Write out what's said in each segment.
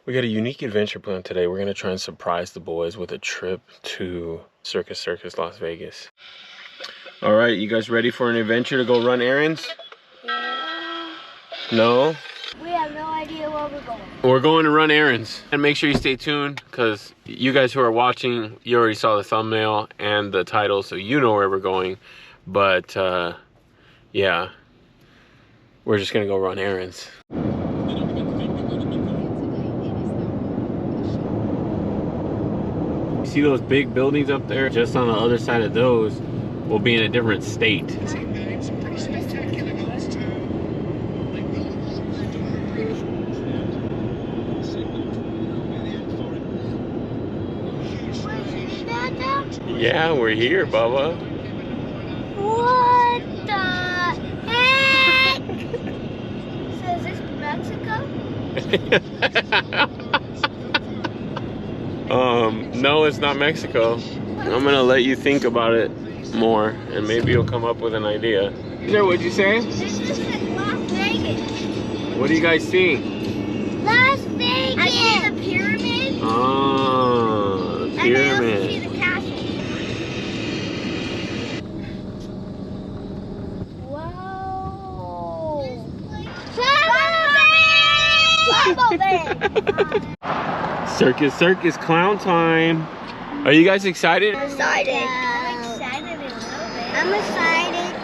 We got a unique adventure plan today. We're gonna try and surprise the boys with a trip to Circus Circus Las Vegas. All right, you guys ready for an adventure to go run errands? Yeah. No? We have no idea where we're going. We're going to run errands. And make sure you stay tuned, because you guys who are watching, you already saw the thumbnail and the title, so you know where we're going. But yeah, we're just gonna go run errands. See those big buildings up there? Just on the other side of those, we'll be in a different state. Yeah, we're here, Bubba. What the heck? So is this Mexico? No, it's not Mexico. I'm gonna let you think about it more, and maybe you'll come up with an idea. What'd you say? This is Las Vegas. What do you guys see? Las Vegas. I see the pyramid. Oh, the pyramid. And I also see the castle. Whoa. Circus Circus clown time. Are you guys excited? I'm excited. I'm excited a little bit. I'm excited.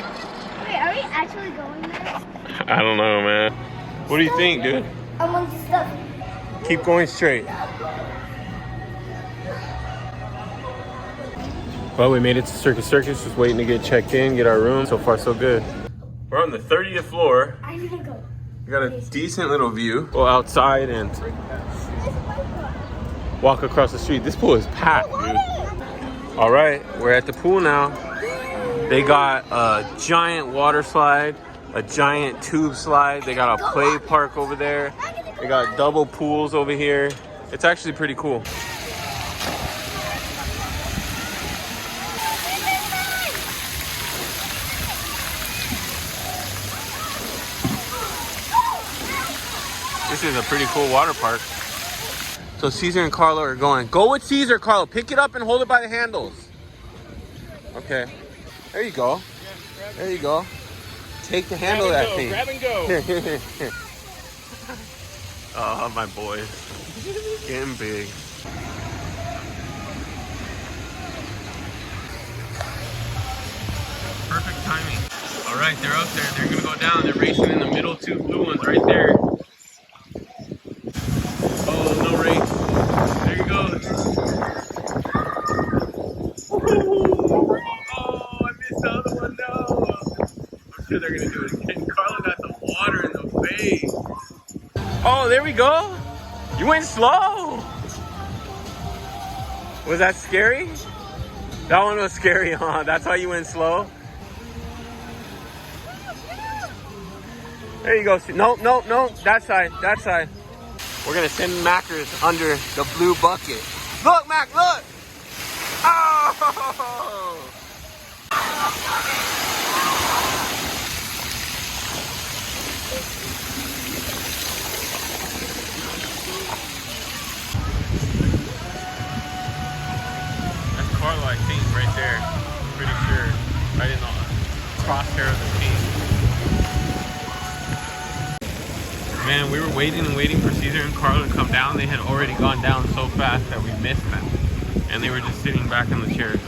Wait, are we actually going there? I don't know, man. What do you think, dude? I want to stop. Keep going straight. Well, we made it to Circus Circus. Just waiting to get checked in, get our room. So far, so good. We're on the 30th floor. I need to go. We got a decent little view. Go outside and walk across the street. This pool is packed, dude. All right, we're at the pool now. They got a giant water slide, a giant tube slide. They got a play park over there. They got double pools over here. It's actually pretty cool. This is a pretty cool water park. So Caesar and Carlo are going. Go with Caesar, Carlo. Pick it up and hold it by the handles. Okay. There you go. There you go. Take the handle of that thing. Grab and go. Oh, my boys. Getting big. Perfect timing. All right, they're up there. They're going to go down. They're racing in the middle. Two blue ones right there. Oh, no race. There you go. Oh, I missed the other one. No. I'm sure they're going to do it again. Carlo got the water in the face. Oh, there we go. You went slow. Was that scary? That one was scary, huh? That's why you went slow? There you go. No, no, no. That side. That side. We're going to send Mackers under the blue bucket. Look, Mac, look. Oh! That's Carlo, I think, right there. I'm pretty sure. Right in the crosshair of the team. Man, we were waiting and waiting for Caesar and Carlo to come down. They had already gone down so fast that we missed them. And they were just sitting back in the chairs.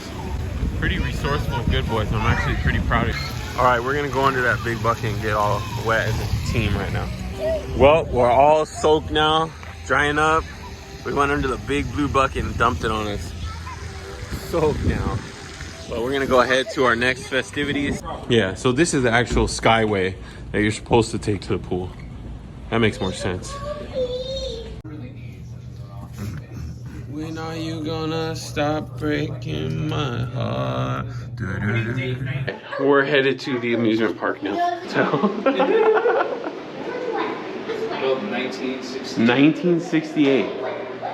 Pretty resourceful, good boys. I'm actually pretty proud of you. All right, we're gonna go under that big bucket and get all wet as a team right now. Well, we're all soaked now, drying up. We went under the big blue bucket and dumped it on us. Soaked now. But we're gonna go ahead to our next festivities. Yeah, so this is the actual skyway that you're supposed to take to the pool. That makes more sense. When are you gonna stop breaking my heart? We're headed to the amusement park now. So 1968.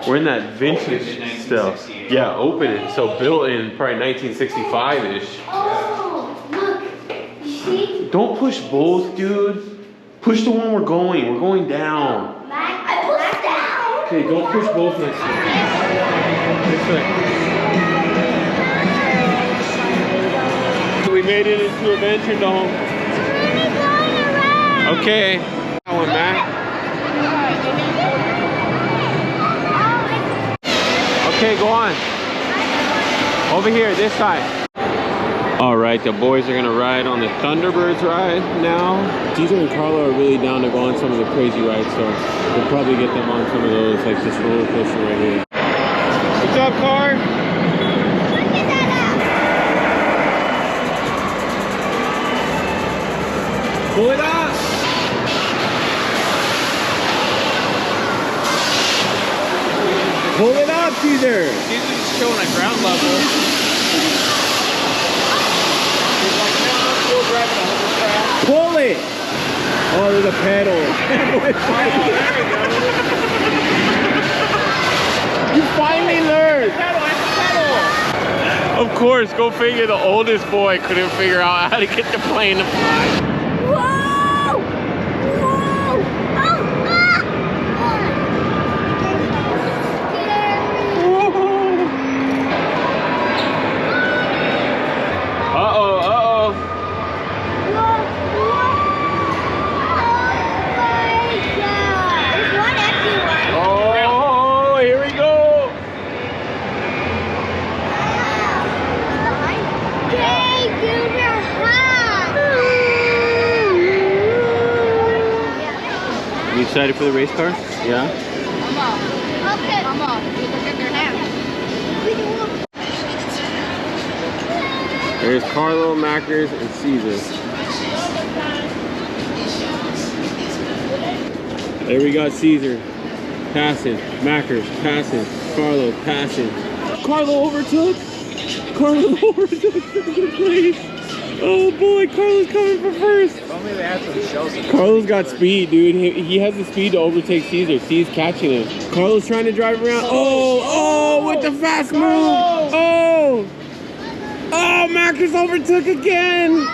We're in that vintage stuff. Yeah, open it. So built in probably 1965-ish. Oh, look. See? Don't push both, dude. Push the one we're going. We're going down. I pushed down. Okay, don't push both next to this way. We made it into Adventuredome. Okay. That one, Matt. Okay, go on. Over here, this side. All right, the boys are gonna ride on the Thunderbirds ride now. Caesar and Carla are really down to go on some of the crazy rides, so we'll probably get them on some of those, like this roller coaster right here. What's up, car? Pull it up! Pull it up, Caesar! Caesar's just showing at ground level. He's like, no, I'm still driving a hovercraft. Pull it! Oh, there's a pedal. You finally learned! Pedal. Of course, go figure the oldest boy couldn't figure out how to get the plane to fly. Excited for the race car? Yeah? Okay. Look at their hands. There's Carlo, Mackers, and Caesar. There we got Caesar. Passing. Mackers, passing. Carlo, passing. Carlo overtook! Carlo overtook second place! Oh boy, Carlo's coming for first! Carlos got speed, dude. He has the speed to overtake Caesar. He's catching him. Carlos trying to drive around. Oh, with the fast move. Oh, Marcus overtook again.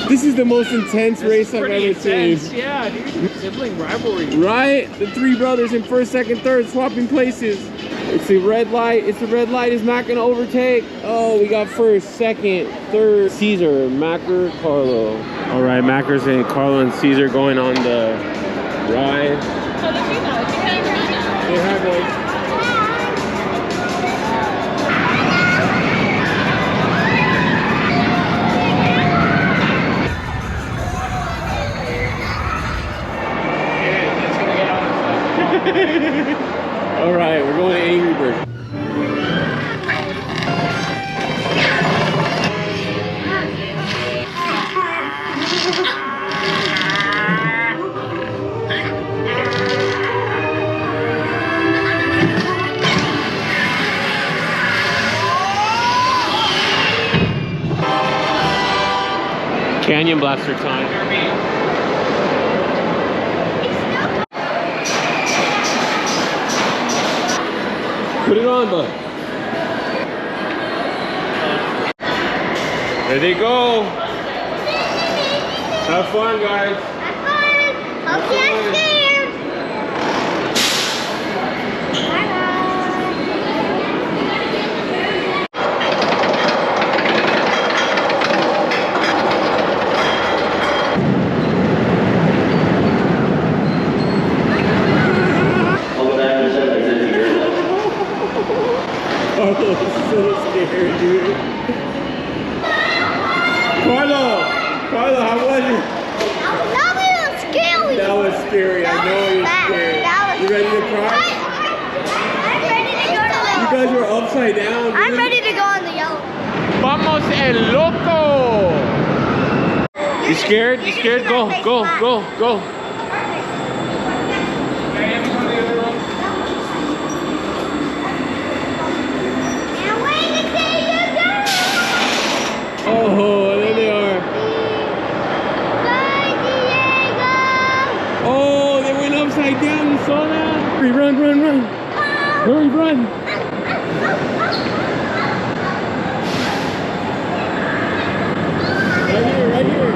This is the most intense race I've ever seen. Yeah, dude. Sibling rivalry. Right? The three brothers in first, second, third, swapping places. It's the red light. It's the red light. Is Mac gonna overtake? Oh, we got first, second, third. Caesar, Macker, Carlo. All right, Mackers and Carlo and Caesar going on the ride. Say hi, boys. All right, we're going to Angry Bird. Canyon Blaster time. Put it on, bud. There they go. Have fun, guys. Have fun. Hope you get scared. Carlo is so scared, dude. Carlo, how was it? That was scary. That was scary. I know you're scared. You ready to cry? I'm ready to go to the You guys were upside down. I'm ready to go on the yellow. Vamos el Loco. You scared? You scared? Go. Oh, there they are. Bye, Diego. Oh, they went upside down. You saw that? Hurry, run. Hurry, run. Right here.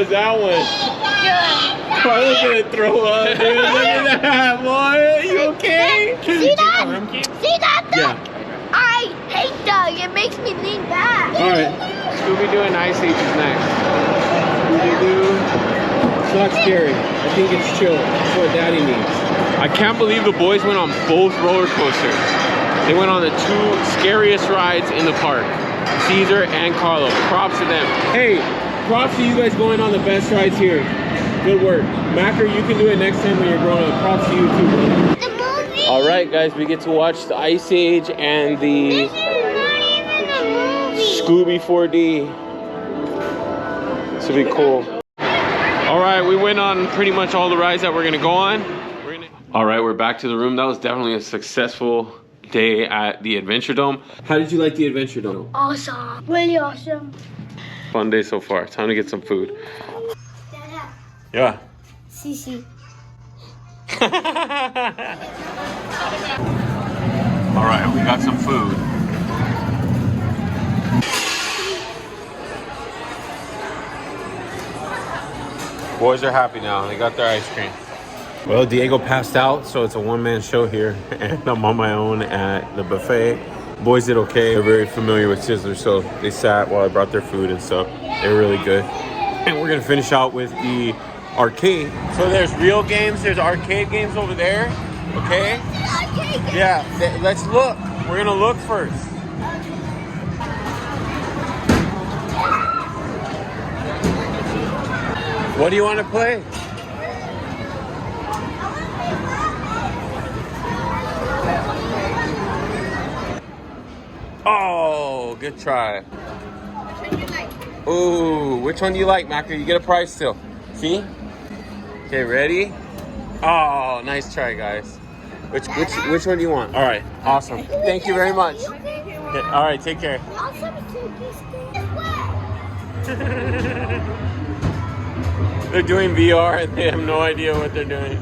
was that one? Good. Carla's gonna throw up, dude. Look at that, boy. You okay? See that? See that? Yeah. I hate that. It makes me lean back. All right. Scooby-Doo and Ice Age is next. Scooby-Doo. It's not scary. I think it's chill. That's what Daddy needs. I can't believe the boys went on both roller coasters. They went on the two scariest rides in the park. Caesar and Carlo. Props to them. Hey, props to you guys going on the best rides here. Good work. Macker, you can do it next time when you're growing up. Props to you too, bro. The movie. All right, guys, we get to watch the Ice Age and the This is not even a movie. Scooby 4D. This will be cool. All right, we went on pretty much all the rides that we're gonna go on. All right, we're back to the room. That was definitely a successful day at the Adventuredome. How did you like the Adventuredome? Awesome. Really awesome. Fun day so far. Time to get some food. Dada. Yeah. Sisi. All right, we got some food. Boys are happy now. They got their ice cream. Well, Diego passed out, so it's a one-man show here, and I'm on my own at the buffet. Boys did okay. They're very familiar with Sizzler, so they sat while I brought their food and stuff. They were really good. And we're gonna finish out with the arcade. So there's real games, there's arcade games over there, okay? Yeah, let's look. We're gonna look first. What do you want to play? Oh, good try. Ooh, which one do you like, Macker? You get a prize still. See? Okay, ready? Oh, nice try, guys. Which one do you want? All right, awesome. Thank you very much. Okay, all right, take care. They're doing VR and they have no idea what they're doing.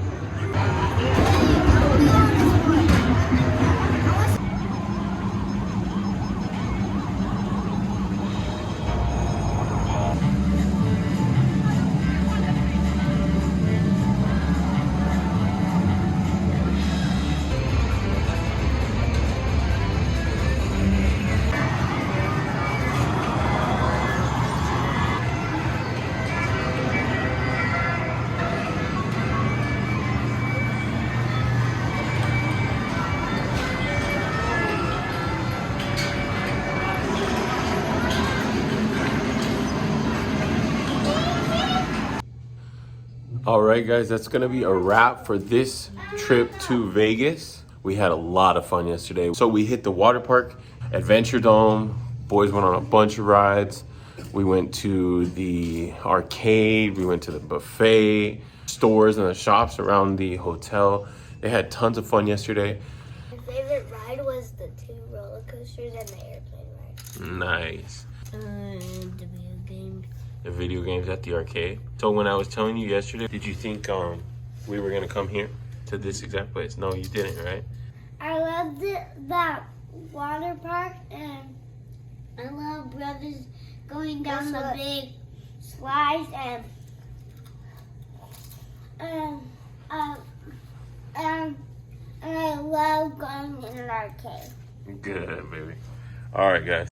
All right, guys, that's gonna be a wrap for this trip to Vegas. We had a lot of fun yesterday. So we hit the water park, Adventuredome. Boys went on a bunch of rides. We went to the arcade. We went to the buffet, stores and the shops around the hotel. They had tons of fun yesterday. My favorite ride was the 2 roller coasters and the airplane ride. Nice. The video games. The video games at the arcade. So when I was telling you yesterday, did you think we were gonna come here to this exact place? No, you didn't, right? I loved that water park, and I love brothers going down the big slides, and I love going in an arcade. Good, baby. All right, guys.